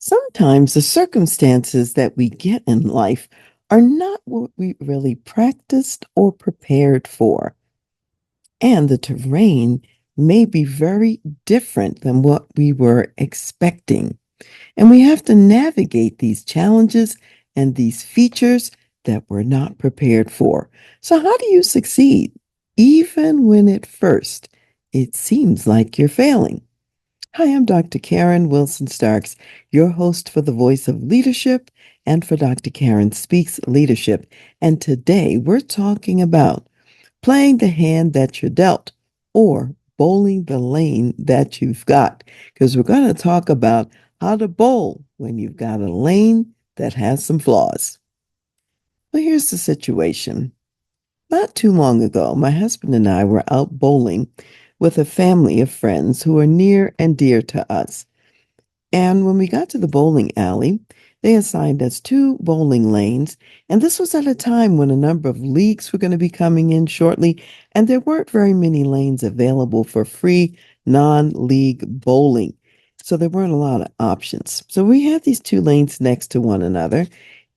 Sometimes the circumstances that we get in life are not what we really practiced or prepared for, and the terrain may be very different than what we were expecting. And we have to navigate these challenges and these features that we're not prepared for. So, how do you succeed, even when at first it seems like you're failing? Hi, I'm Dr. Karen Wilson Starks, your host for the Voice of Leadership and for Dr. Karen Speaks Leadership. And today we're talking about playing the hand that you're dealt or bowling the lane that you've got. Because we're going to talk about how to bowl when you've got a lane that has some flaws. Well, here's the situation. Not too long ago, my husband and I were out bowling with a family of friends who are near and dear to us. And when we got to the bowling alley, they assigned us two bowling lanes. And this was at a time when a number of leagues were going to be coming in shortly, and there weren't very many lanes available for free non-league bowling. So there weren't a lot of options. So we had these two lanes next to one another,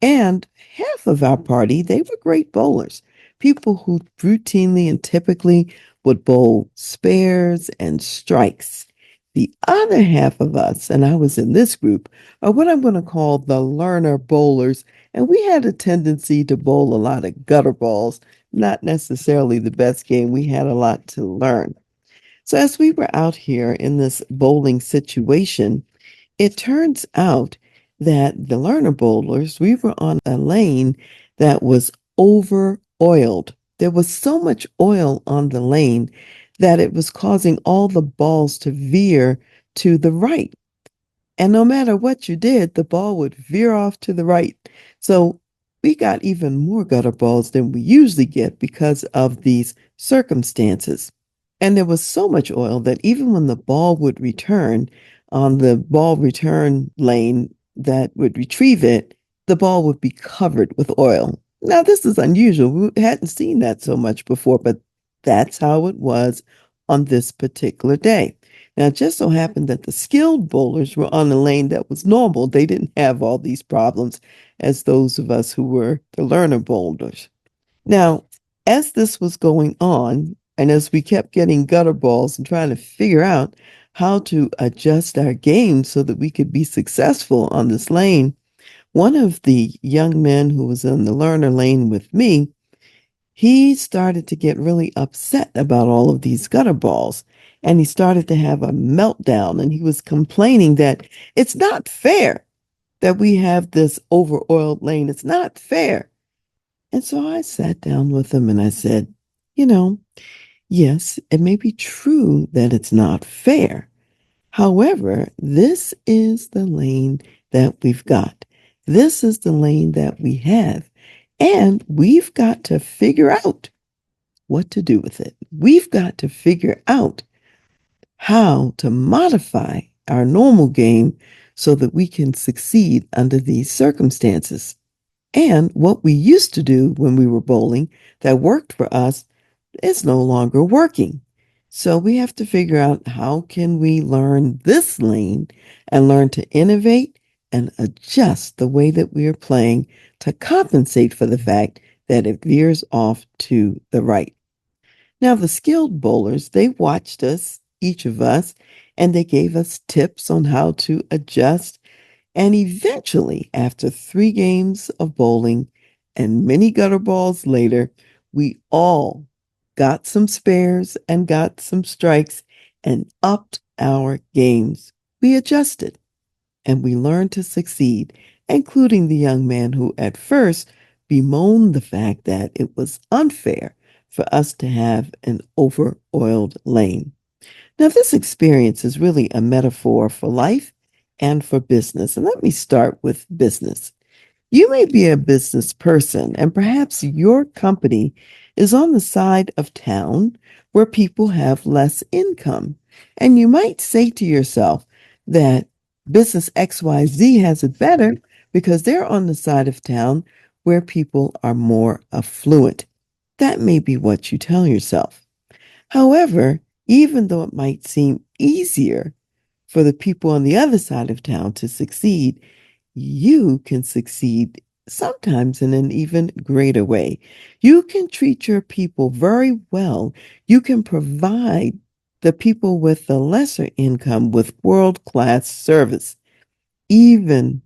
and half of our party, they were great bowlers. People who routinely and typically would bowl spares and strikes. The other half of us, and I was in this group, are what I'm going to call the learner bowlers. And we had a tendency to bowl a lot of gutter balls, not necessarily the best game. We had a lot to learn. So, as we were out here in this bowling situation, it turns out that the learner bowlers, we were on a lane that was over oiled. There was so much oil on the lane that it was causing all the balls to veer to the right. And no matter what you did, the ball would veer off to the right. So we got even more gutter balls than we usually get because of these circumstances. And there was so much oil that even when the ball would return on the ball return lane that would retrieve it, the ball would be covered with oil. Now, this is unusual. We hadn't seen that so much before, but that's how it was on this particular day. Now, it just so happened that the skilled bowlers were on a lane that was normal. They didn't have all these problems as those of us who were the learner bowlers. Now, as this was going on, and as we kept getting gutter balls and trying to figure out how to adjust our game so that we could be successful on this lane, one of the young men who was in the learner lane with me, he started to get really upset about all of these gutter balls. And he started to have a meltdown, and he was complaining that it's not fair that we have this over-oiled lane. It's not fair. And so I sat down with him and I said, you know, yes, it may be true that it's not fair. However, this is the lane that we've got. This is the lane that we have. And we've got to figure out what to do with it. We've got to figure out how to modify our normal game so that we can succeed under these circumstances. And what we used to do when we were bowling that worked for us is no longer working. So we have to figure out how can we learn this lane and learn to innovate and adjust the way that we are playing to compensate for the fact that it veers off to the right. Now, the skilled bowlers, they watched us, each of us, and they gave us tips on how to adjust. And eventually, after 3 games of bowling and many gutter balls later, we all got some spares and got some strikes and upped our games. We adjusted and we learned to succeed, including the young man who at first bemoaned the fact that it was unfair for us to have an over-oiled lane. Now, this experience is really a metaphor for life and for business. And let me start with business. You may be a business person, and perhaps your company is on the side of town where people have less income. And you might say to yourself that business XYZ has it better because they're on the side of town where people are more affluent. That may be what you tell yourself. However, even though it might seem easier for the people on the other side of town to succeed, you can succeed sometimes in an even greater way. You can treat your people very well. You can provide the people with the lesser income with world-class service, even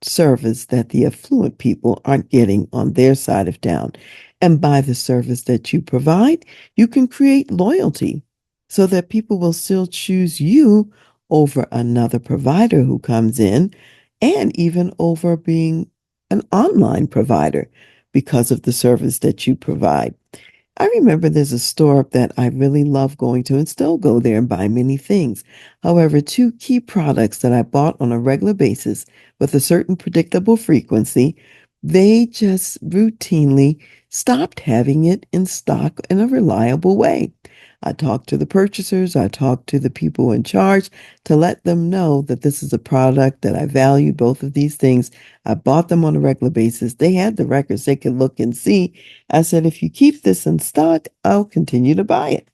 service that the affluent people aren't getting on their side of town. And by the service that you provide, you can create loyalty so that people will still choose you over another provider who comes in, and even over being an online provider because of the service that you provide. I remember there's a store that I really love going to and still go there and buy many things. However, two key products that I bought on a regular basis with a certain predictable frequency, they just routinely stopped having it in stock in a reliable way. I talked to the purchasers, I talked to the people in charge to let them know that this is a product that I value, both of these things. I bought them on a regular basis. They had the records, they could look and see. I said, if you keep this in stock, I'll continue to buy it.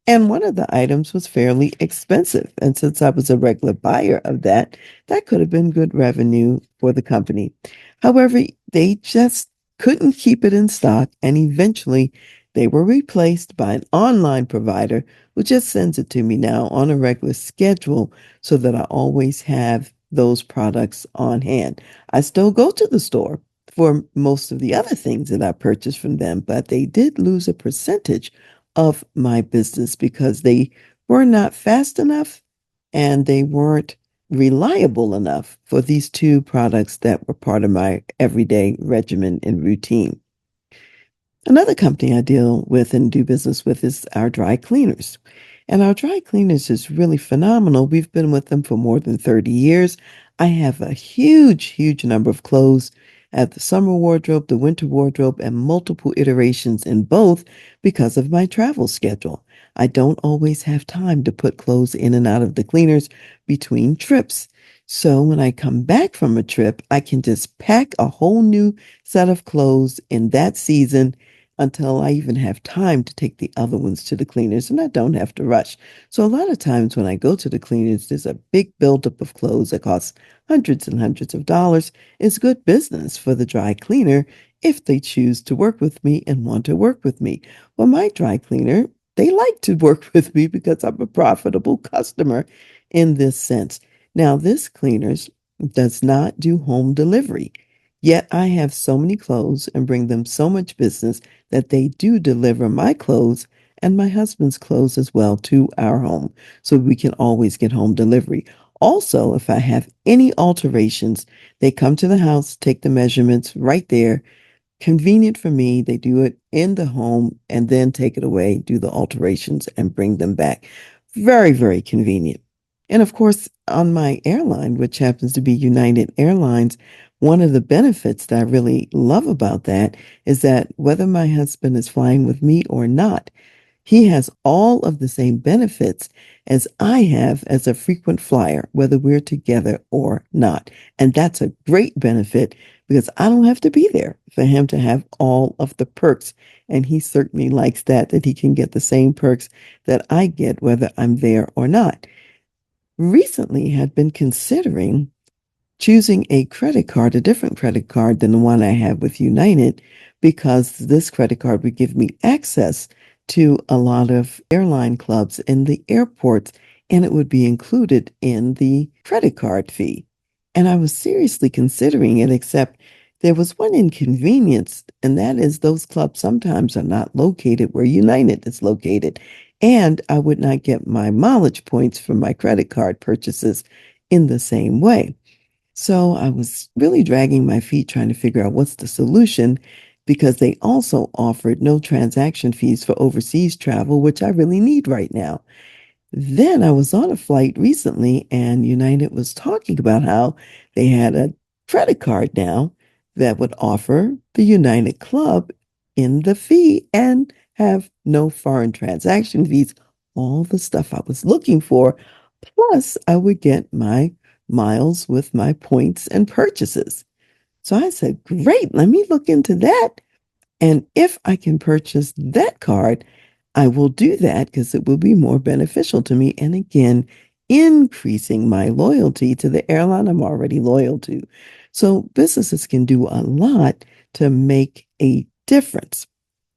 And one of the items was fairly expensive. And since I was a regular buyer of that, that could have been good revenue for the company. However, they just couldn't keep it in stock, and eventually they were replaced by an online provider who just sends it to me now on a regular schedule so that I always have those products on hand. I still go to the store for most of the other things that I purchase from them, but they did lose a percentage of my business because they were not fast enough and they weren't reliable enough for these two products that were part of my everyday regimen and routine. Another company I deal with and do business with is our dry cleaners. And our dry cleaners is really phenomenal. We've been with them for more than 30 years. I have a huge, huge number of clothes at the summer wardrobe, the winter wardrobe, and multiple iterations in both because of my travel schedule. I don't always have time to put clothes in and out of the cleaners between trips. So when I come back from a trip, I can just pack a whole new set of clothes in that season until I even have time to take the other ones to the cleaners, and I don't have to rush. So a lot of times when I go to the cleaners, there's a big buildup of clothes that costs hundreds and hundreds of dollars. It's good business for the dry cleaner if they choose to work with me and want to work with me. Well, my dry cleaner, they like to work with me because I'm a profitable customer in this sense. Now, this cleaners does not do home delivery. Yet I have so many clothes and bring them so much business that they do deliver my clothes and my husband's clothes as well to our home, so we can always get home delivery. Also, if I have any alterations, they come to the house, take the measurements right there. Convenient for me. They do it in the home and then take it away, do the alterations, and bring them back. Very, very convenient. And of course, on my airline, which happens to be United Airlines, one of the benefits that I really love about that is that whether my husband is flying with me or not, he has all of the same benefits as I have as a frequent flyer, whether we're together or not. And that's a great benefit because I don't have to be there for him to have all of the perks. And he certainly likes that he can get the same perks that I get whether I'm there or not. Recently had been considering choosing a credit card, a different credit card than the one I have with United, because this credit card would give me access to a lot of airline clubs in the airports, and it would be included in the credit card fee. And I was seriously considering it, except there was one inconvenience, and that is those clubs sometimes are not located where United is located, and I would not get my mileage points from my credit card purchases in the same way. So I was really dragging my feet trying to figure out what's the solution because they also offered no transaction fees for overseas travel, which I really need right now. Then I was on a flight recently and United was talking about how they had a credit card now that would offer the United Club in the fee and have no foreign transaction fees, all the stuff I was looking for. Plus, I would get my miles with my points and purchases. So I said, great, let me look into that. And if I can purchase that card, I will do that because it will be more beneficial to me. And again, increasing my loyalty to the airline I'm already loyal to. So businesses can do a lot to make a difference.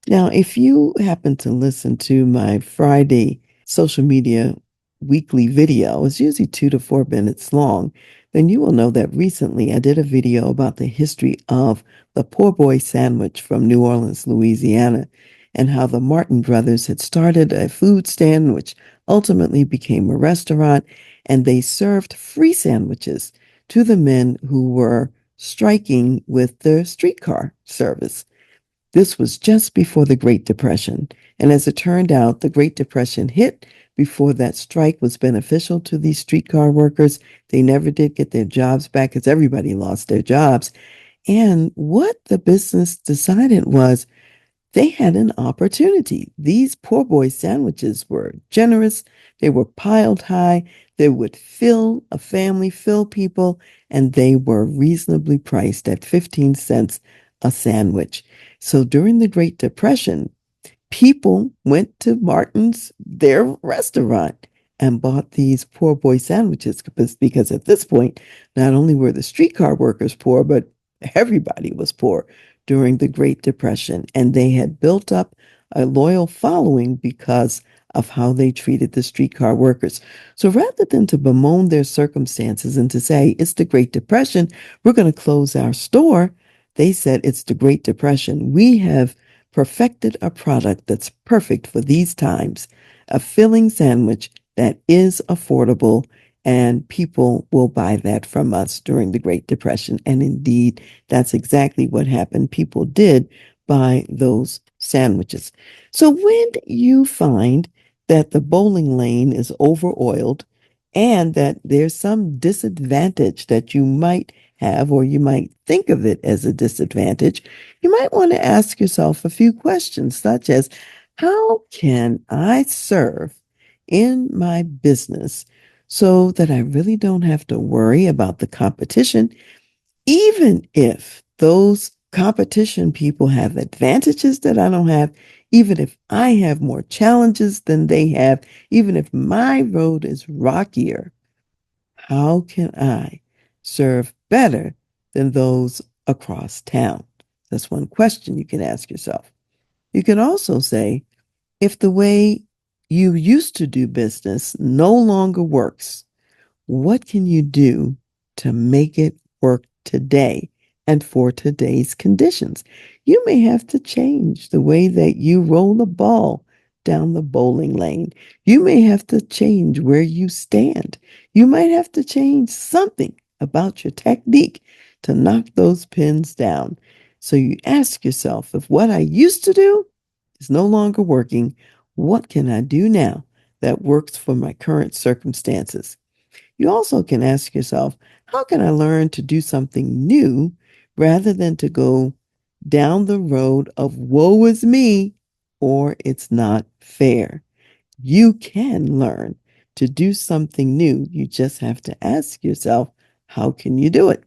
Now, if you happen to listen to my Friday social media weekly video, it's usually 2 to 4 minutes long, then you will know that recently I did a video about the history of the poor boy sandwich from New Orleans, Louisiana, and how the Martin brothers had started a food stand, which ultimately became a restaurant, and they served free sandwiches to the men who were striking with the streetcar service. This was just before the Great Depression. And as it turned out, the Great Depression hit before that strike was beneficial to these streetcar workers. They never did get their jobs back because everybody lost their jobs. And what the business decided was they had an opportunity. These poor boy sandwiches were generous, they were piled high, they would fill a family, fill people, and they were reasonably priced at 15 cents a sandwich. So during the Great Depression, people went to Martin's, their restaurant, and bought these poor boy sandwiches because at this point, not only were the streetcar workers poor, but everybody was poor during the Great Depression. And they had built up a loyal following because of how they treated the streetcar workers. So rather than to bemoan their circumstances and to say, it's the Great Depression, we're going to close our store, they said, it's the Great Depression. We have perfected a product that's perfect for these times, a filling sandwich that is affordable, and people will buy that from us during the Great Depression. And indeed, that's exactly what happened. People did buy those sandwiches. So when you find that the bowling lane is over-oiled and that there's some disadvantage that you might have, or you might think of it as a disadvantage, you might want to ask yourself a few questions, such as, how can I serve in my business so that I really don't have to worry about the competition, even if those competition people have advantages that I don't have, even if I have more challenges than they have, even if my road is rockier, how can I serve better than those across town? That's one question you can ask yourself. You can also say, if the way you used to do business no longer works, what can you do to make it work today and for today's conditions? You may have to change the way that you roll the ball down the bowling lane. You may have to change where you stand. You might have to change something about your technique to knock those pins down. So you ask yourself, if what I used to do is no longer working, what can I do now that works for my current circumstances? You also can ask yourself, how can I learn to do something new rather than to go down the road of woe is me or it's not fair? You can learn to do something new. You just have to ask yourself, how can you do it?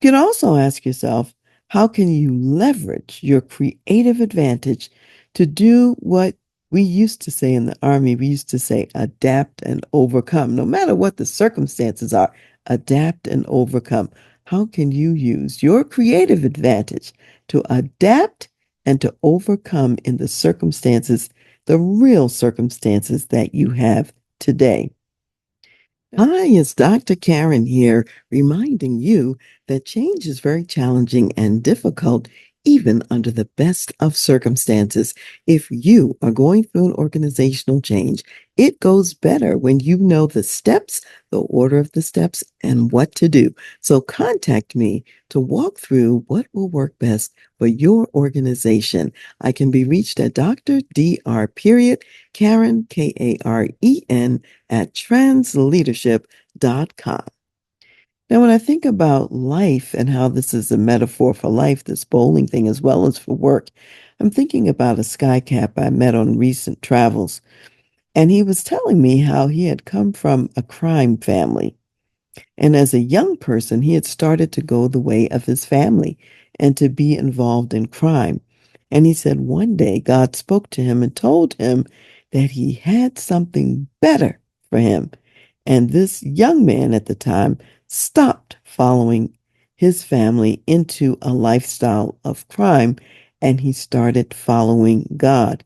You can also ask yourself, how can you leverage your creative advantage to do what we used to say in the Army? We used to say, adapt and overcome. No matter what the circumstances are, adapt and overcome. How can you use your creative advantage to adapt and to overcome in the circumstances, the real circumstances that you have today? Hi, it's Dr. Karen here, reminding you that change is very challenging and difficult, even under the best of circumstances. If you are going through an organizational change, it goes better when you know the steps, the order of the steps, and what to do. So contact me to walk through what will work best for your organization. I can be reached at Dr. Period Karen, Karen, at transleadership.com. Now, when I think about life and how this is a metaphor for life, this bowling thing, as well as for work, I'm thinking about a skycap I met on recent travels. And he was telling me how he had come from a crime family. And as a young person, he had started to go the way of his family and to be involved in crime. And he said one day God spoke to him and told him that he had something better for him. And this young man at the time stopped following his family into a lifestyle of crime and he started following God.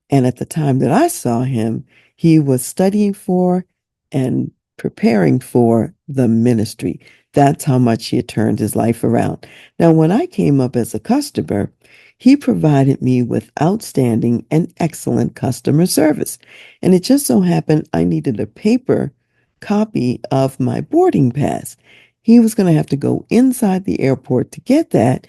And at the time that I saw him, he was studying for and preparing for the ministry. That's how much he had turned his life around. Now, when I came up as a customer, he provided me with outstanding and excellent customer service. And it just so happened I needed a paper copy of my boarding pass. He was going to have to go inside the airport to get that.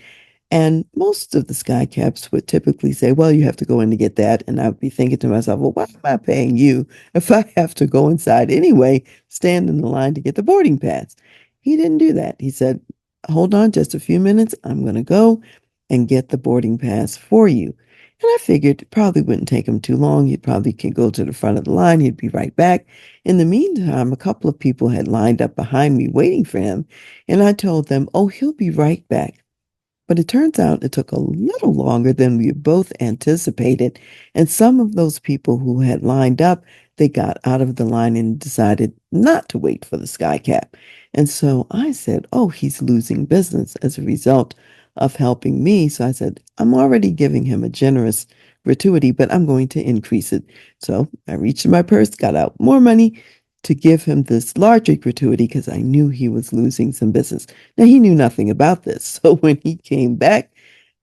And most of the sky caps would typically say, well, you have to go in to get that. And I would be thinking to myself, well, why am I paying you if I have to go inside anyway, stand in the line to get the boarding pass? He didn't do that. He said, hold on just a few minutes. I'm going to go and get the boarding pass for you. And I figured it probably wouldn't take him too long. He'd probably could go to the front of the line. He'd be right back. In the meantime, a couple of people had lined up behind me waiting for him. And I told them, oh, he'll be right back. But it turns out it took a little longer than we both anticipated. And some of those people who had lined up, they got out of the line and decided not to wait for the sky cap. And so I said, oh, he's losing business as a result of helping me. So I said, I'm already giving him a generous gratuity, but I'm going to increase it. So I reached in my purse, got out more money to give him this larger gratuity because I knew he was losing some business. Now, he knew nothing about this. So when he came back,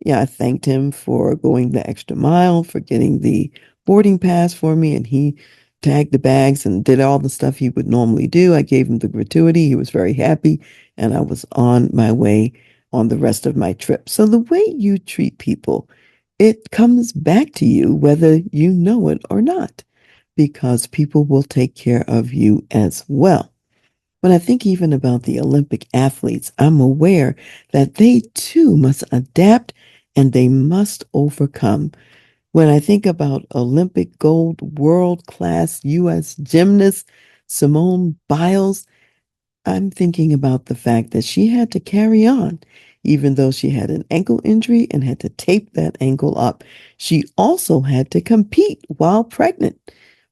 yeah, I thanked him for going the extra mile, for getting the boarding pass for me, and he tagged the bags and did all the stuff he would normally do. I gave him the gratuity. He was very happy, and I was on my way on the rest of my trip. So the way you treat people, it comes back to you whether you know it or not, because people will take care of you as well. When I think even about the Olympic athletes, I'm aware that they too must adapt and they must overcome. When I think about Olympic gold, world class U.S. gymnast Simone Biles, I'm thinking about the fact that she had to carry on, even though she had an ankle injury and had to tape that ankle up. She also had to compete while pregnant.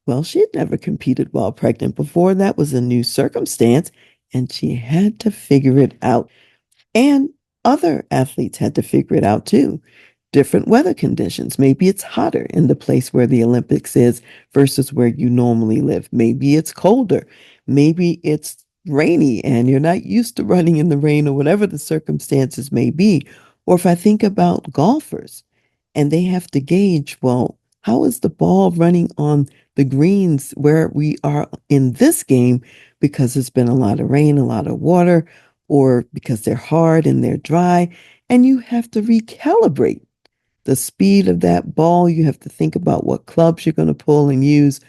Well, she had never competed while pregnant before. That was a new circumstance, and she had to figure it out. And other athletes had to figure it out too. Different weather conditions. Maybe it's hotter in the place where the Olympics is versus where you normally live. Maybe it's colder. Maybe it's rainy and you're not used to running in the rain or whatever the circumstances may be. Or if I think about golfers and they have to gauge, well, how is the ball running on the greens where we are in this game because it's been a lot of rain, a lot of water, or because they're hard and they're dry, and you have to recalibrate the speed of that ball. You have to think about what clubs you're going to pull and use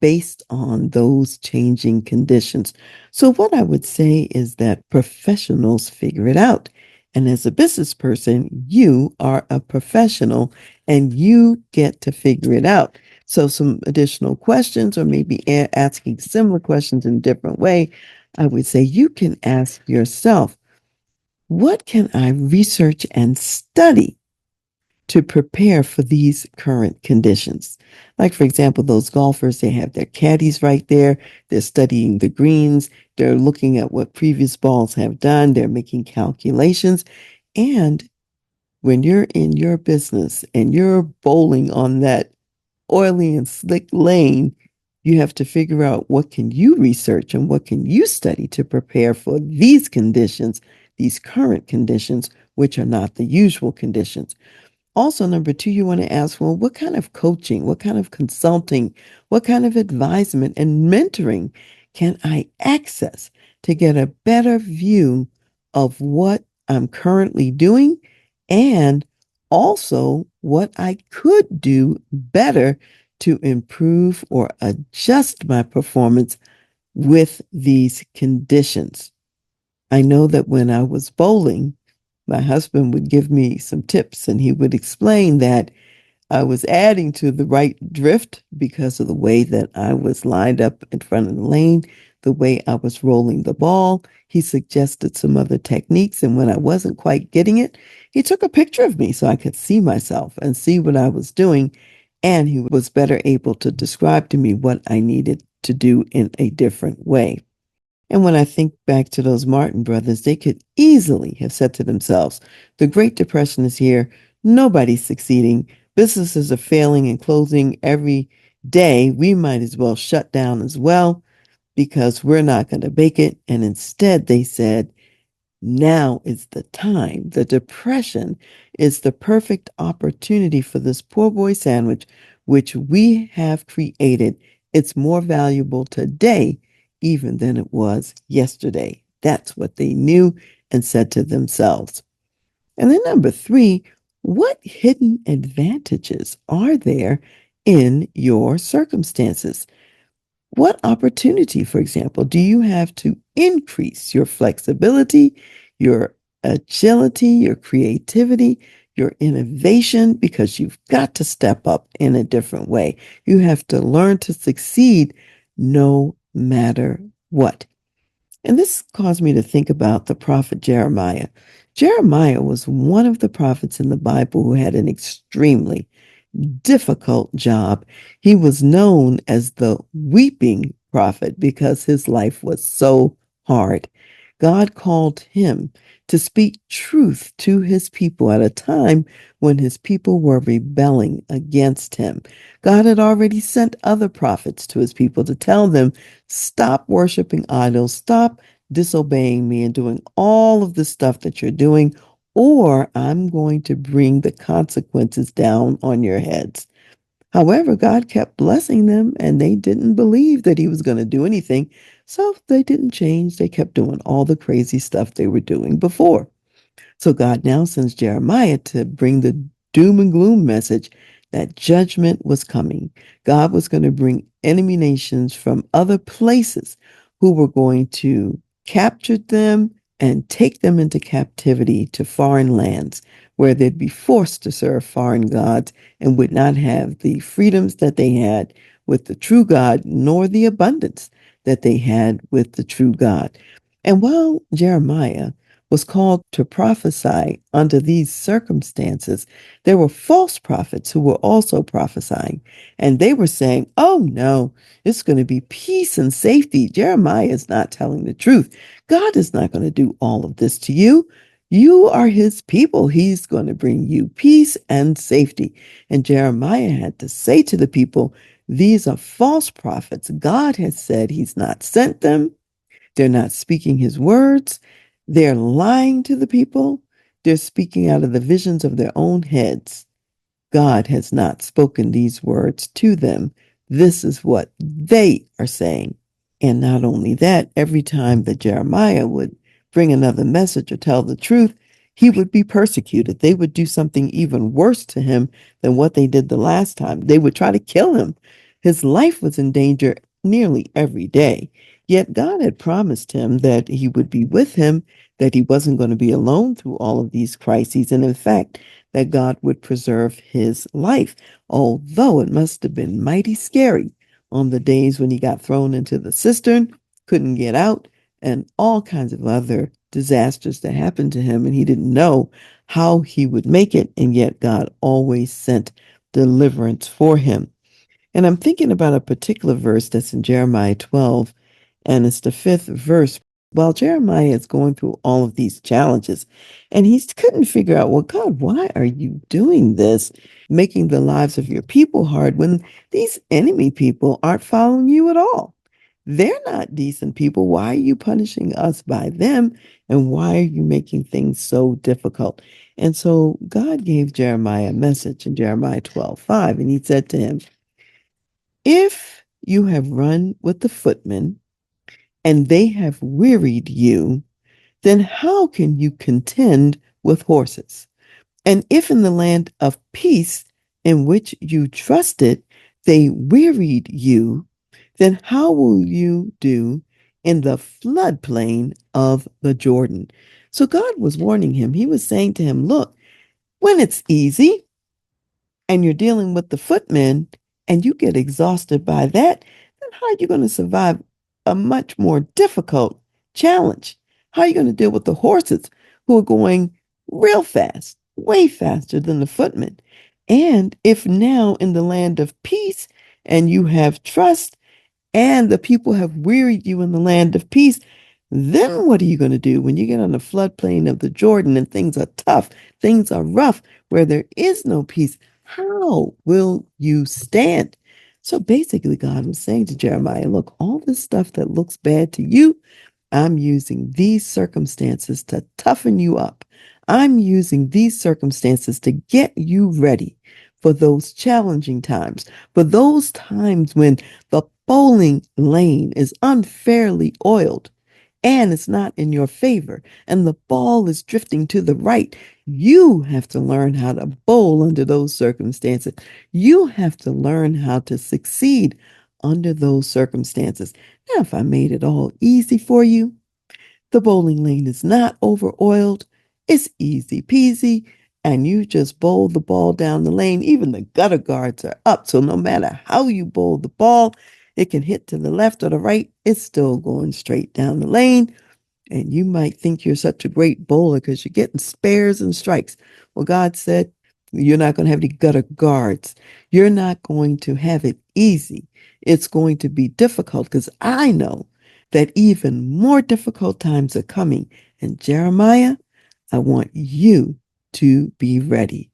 based on those changing conditions. So, what I would say is that professionals figure it out. And as a business person, you are a professional and you get to figure it out. So, some additional questions, or maybe asking similar questions in a different way, I would say you can ask yourself, what can I research and study to prepare for these current conditions? Like, for example, those golfers, they have their caddies right there. They're studying the greens. They're looking at what previous balls have done. They're making calculations. And when you're in your business and you're bowling on that oily and slick lane, you have to figure out what can you research and what can you study to prepare for these conditions, these current conditions, which are not the usual conditions. Also, number two, you want to ask, well, what kind of coaching, what kind of consulting, what kind of advisement and mentoring can I access to get a better view of what I'm currently doing and also what I could do better to improve or adjust my performance with these conditions? I know that when I was bowling, my husband would give me some tips and he would explain that I was adding to the right drift because of the way that I was lined up in front of the lane, the way I was rolling the ball. He suggested some other techniques, and when I wasn't quite getting it, he took a picture of me so I could see myself and see what I was doing, and he was better able to describe to me what I needed to do in a different way. And when I think back to those Martin brothers, they could easily have said to themselves, the Great Depression is here. Nobody's succeeding. Businesses are failing and closing every day. We might as well shut down as well because we're not going to make it. And instead, they said, now is the time. The depression is the perfect opportunity for this poor boy sandwich, which we have created. It's more valuable today even than it was yesterday. That's what they knew and said to themselves. And then number three, what hidden advantages are there in your circumstances? What opportunity, for example, do you have to increase your flexibility, your agility, your creativity, your innovation? Because you've got to step up in a different way. You have to learn to succeed no matter what. And this caused me to think about the prophet Jeremiah. Jeremiah was one of the prophets in the Bible who had an extremely difficult job. He was known as the weeping prophet because his life was so hard. God called him to speak truth to his people at a time when his people were rebelling against him. God had already sent other prophets to his people to tell them, stop worshiping idols, stop disobeying me and doing all of the stuff that you're doing, or I'm going to bring the consequences down on your heads. However, God kept blessing them and they didn't believe that he was going to do anything. So they didn't change. They kept doing all the crazy stuff they were doing before. So God now sends Jeremiah to bring the doom and gloom message that judgment was coming. God was going to bring enemy nations from other places who were going to capture them and take them into captivity to foreign lands where they'd be forced to serve foreign gods and would not have the freedoms that they had with the true God, nor the abundance that they had with the true God. And while Jeremiah was called to prophesy under these circumstances, there were false prophets who were also prophesying. And they were saying, oh no, it's going to be peace and safety. Jeremiah is not telling the truth. God is not going to do all of this to you. You are his people. He's going to bring you peace and safety. And Jeremiah had to say to the people, these are false prophets. God has said he's not sent them. They're not speaking his words. They're lying to the people. They're speaking out of the visions of their own heads. God has not spoken these words to them. This is what they are saying. And not only that, every time that Jeremiah would bring another message or tell the truth, he would be persecuted. They would do something even worse to him than what they did the last time. They would try to kill him. His life was in danger nearly every day. Yet God had promised him that he would be with him, that he wasn't going to be alone through all of these crises, and in fact, that God would preserve his life, although it must have been mighty scary on the days when he got thrown into the cistern, couldn't get out, and all kinds of other disasters that happened to him, and he didn't know how he would make it, and yet God always sent deliverance for him. And I'm thinking about a particular verse that's in Jeremiah 12, and it's the 5th verse. While Jeremiah is going through all of these challenges, and he couldn't figure out, well, God, why are you doing this, making the lives of your people hard when these enemy people aren't following you at all? They're not decent people. Why are you punishing us by them? And why are you making things so difficult? And so God gave Jeremiah a message in Jeremiah 12:5, and he said to him, if you have run with the footmen and they have wearied you, then how can you contend with horses? And if in the land of peace in which you trusted, they wearied you, then how will you do in the floodplain of the Jordan? So God was warning him. He was saying to him, look, when it's easy, and you're dealing with the footmen and you get exhausted by that, then how are you going to survive a much more difficult challenge? How are you going to deal with the horses who are going real fast, way faster than the footmen? And if now in the land of peace and you have trust and the people have wearied you in the land of peace, then what are you going to do when you get on the floodplain of the Jordan and things are tough, things are rough, where there is no peace? How will you stand? So basically, God was saying to Jeremiah, look, all this stuff that looks bad to you, I'm using these circumstances to toughen you up. I'm using these circumstances to get you ready for those challenging times, for those times when the bowling lane is unfairly oiled and it's not in your favor, and the ball is drifting to the right. You have to learn how to bowl under those circumstances. You have to learn how to succeed under those circumstances. Now, if I made it all easy for you, the bowling lane is not over oiled, it's easy peasy, and you just bowl the ball down the lane. Even the gutter guards are up, so no matter how you bowl the ball, it can hit to the left or the right, it's still going straight down the lane. And you might think you're such a great bowler because you're getting spares and strikes. Well, God said, you're not going to have any gutter guards. You're not going to have it easy. It's going to be difficult because I know that even more difficult times are coming. And Jeremiah, I want you to be ready.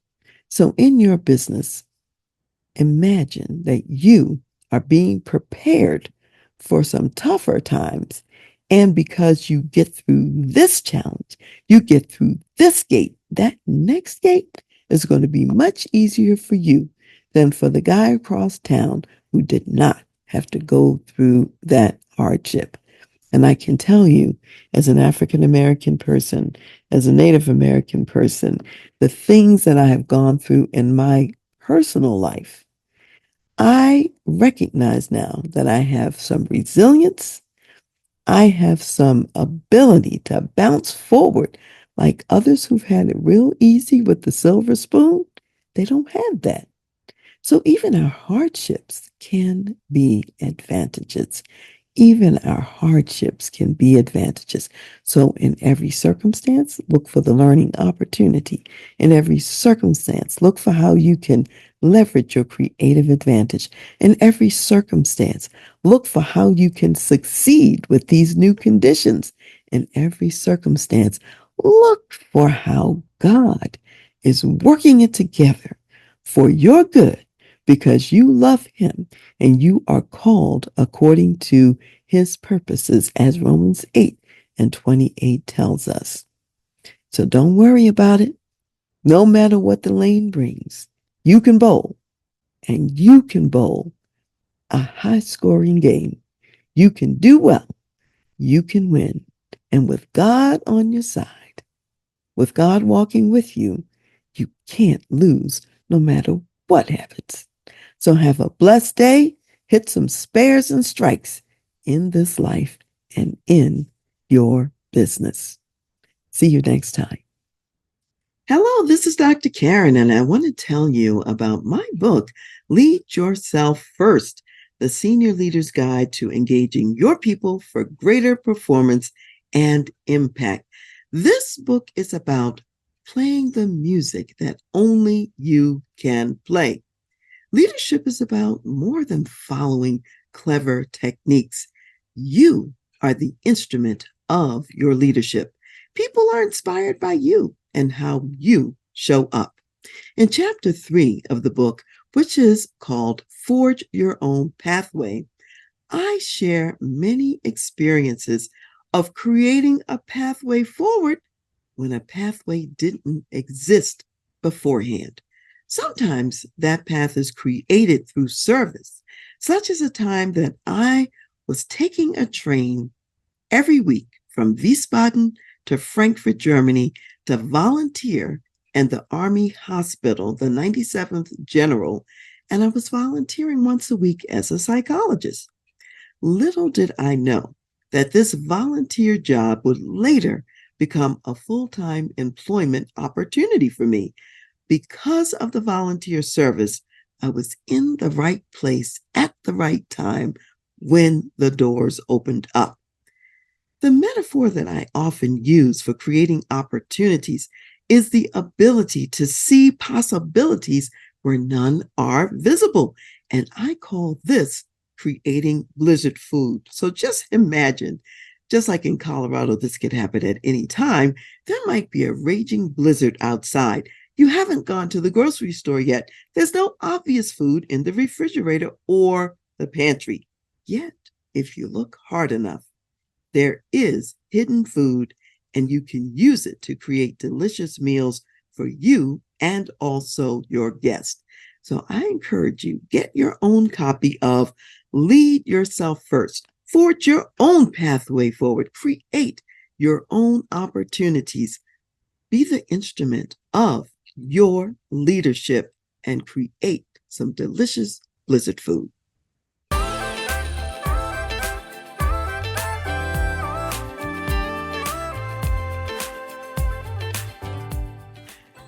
So in your business, imagine that you are being prepared for some tougher times. And because you get through this challenge, you get through this gate, that next gate is going to be much easier for you than for the guy across town who did not have to go through that hardship. And I can tell you, as an African American person, as a Native American person, the things that I have gone through in my personal life, I recognize now that I have some resilience. I have some ability to bounce forward like others who've had it real easy with the silver spoon. They don't have that. So even our hardships can be advantages. Even our hardships can be advantages. So in every circumstance, look for the learning opportunity. In every circumstance, look for how you can leverage your creative advantage. In every circumstance, look for how you can succeed with these new conditions. In every circumstance, look for how God is working it together for your good because you love him and you are called according to his purposes, as Romans 8:28 tells us. So don't worry about it. No matter what the lane brings, you can bowl, and you can bowl a high-scoring game. You can do well. You can win. And with God on your side, with God walking with you, you can't lose no matter what happens. So have a blessed day. Hit some spares and strikes in this life and in your business. See you next time. Hello, this is Dr. Karen, and I want to tell you about my book, Lead Yourself First, the Senior Leader's Guide to Engaging Your People for Greater Performance and Impact. This book is about playing the music that only you can play. Leadership is about more than following clever techniques. You are the instrument of your leadership. People are inspired by you and how you show up. In chapter 3 of the book, which is called Forge Your Own Pathway, I share many experiences of creating a pathway forward when a pathway didn't exist beforehand. Sometimes that path is created through service, such as a time that I was taking a train every week from Wiesbaden to Frankfurt, Germany, to volunteer in the Army Hospital, the 97th General, and I was volunteering once a week as a psychologist. Little did I know that this volunteer job would later become a full-time employment opportunity for me. Because of the volunteer service, I was in the right place at the right time when the doors opened up. The metaphor that I often use for creating opportunities is the ability to see possibilities where none are visible. And I call this creating blizzard food. So just imagine, just like in Colorado, this could happen at any time. There might be a raging blizzard outside. You haven't gone to the grocery store yet. There's no obvious food in the refrigerator or the pantry. Yet, if you look hard enough, there is hidden food, and you can use it to create delicious meals for you and also your guests. So I encourage you, get your own copy of Lead Yourself First. Forge your own pathway forward. Create your own opportunities. Be the instrument of your leadership and create some delicious blizzard food.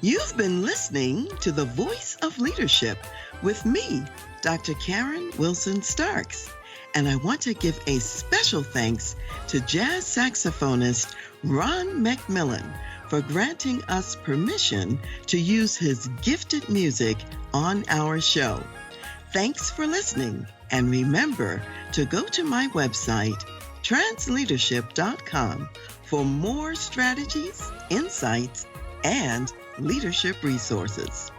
You've been listening to The Voice of Leadership with me, Dr. Karen Wilson Starks. And I want to give a special thanks to jazz saxophonist Ron McMillan for granting us permission to use his gifted music on our show. Thanks for listening, and remember to go to my website, TRANSLEADERSHIP.com, for more strategies, insights, and leadership resources.